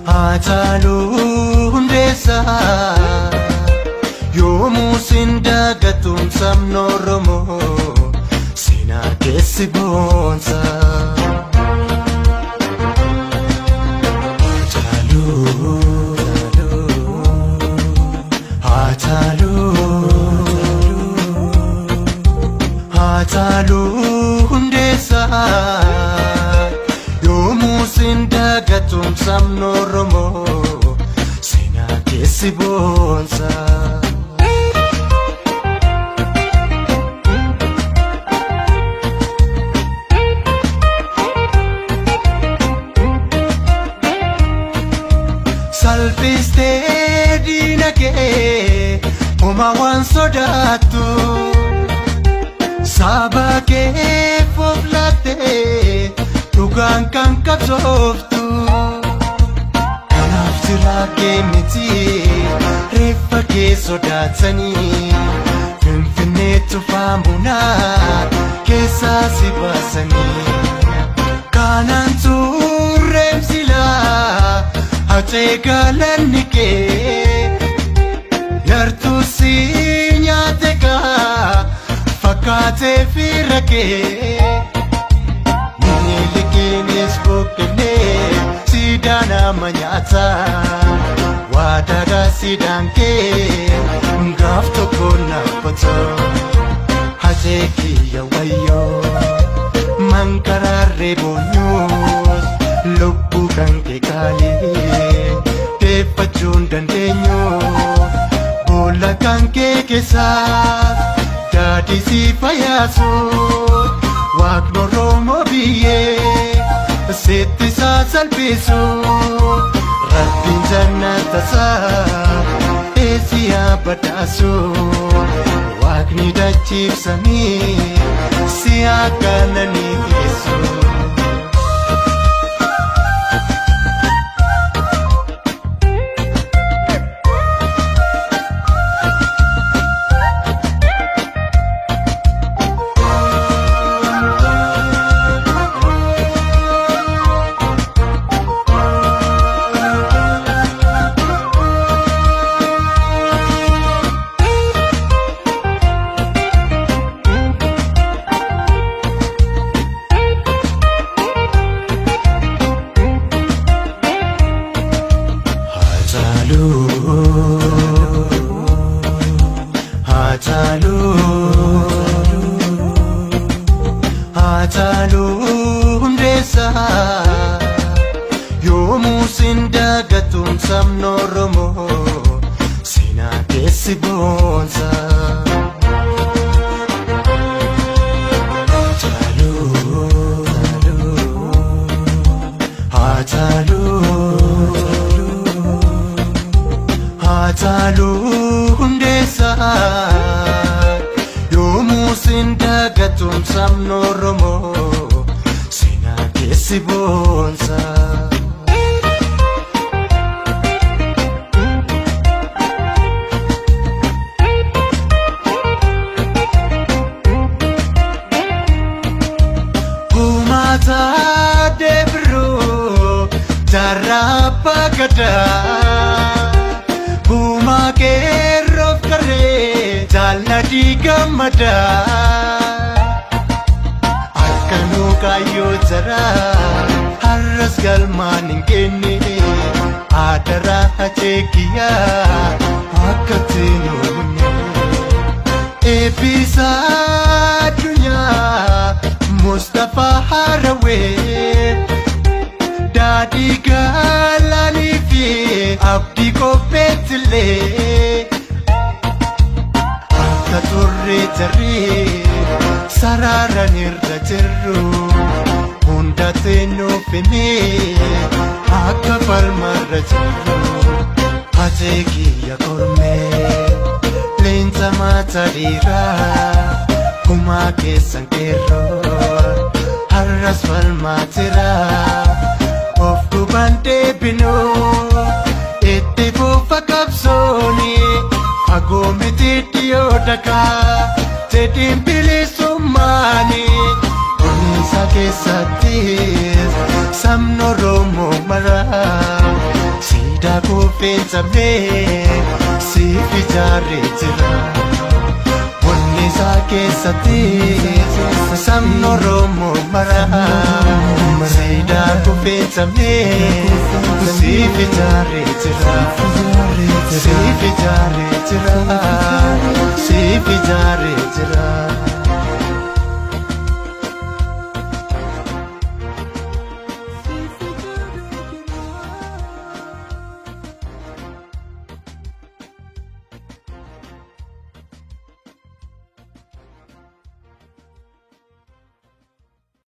Hatalu hundesa yomu sindagatum samnoromo sina kesibonsa Hatalu hundesa yomu sindagatum samnoromo sina kesibonsa Salpiste dinake omawan sodatu Sabake foflate tugan kan kapsoftu Anaftirake miti refake sodatani Finfine tufamuna kesa sibasani Kanan turemsila Ate galanike Yartu sinyateka Fakate firake Nilikinis bukene Sidana manyata Wadaga sidanke Ngafto kona pato Hajeki ya wayo Mankarare bonyos Lubbu kanke kali Tepachun dandenyo Bola kanke kesat Dadi si payaso Wagno romo biye Siti sa salpiso Rabbin jannata sa Esiya badaso Wagni dachif sami Siya kanani iso Hatalu hundesa yomu sindagatum samnoromo sina kesibonsa Hatalu hundesa yomu sindagatum samnoromo sina kesibonsa Kumata debro jarapa gada Buma ke rof kare jalna diga mada Akanu kayo jara harras galmanin kene adara hachekiya akatino Ebisa dunya Mustafa Harawe Dadi galani fi abdi ko petle Akka turre jarri sarara nirra jirru Hunda tenu fime akka falmarra jirru Hajeki ya korme Lenza mata dira Kuma kesan kero Harras falmatira Of kubante bino Ete bufa kapsoni Agome titio daka Tetim pili sumani Unisa keessattis sabni Oromoo maraa siidaa kuufeessamee siif ijaaree jira. Onni isaa keessattis sabni Oromoo maraa siidaa kuufeessamee siif ijaaree jira. Siif ijaaree jira. Siif ijaaree jira.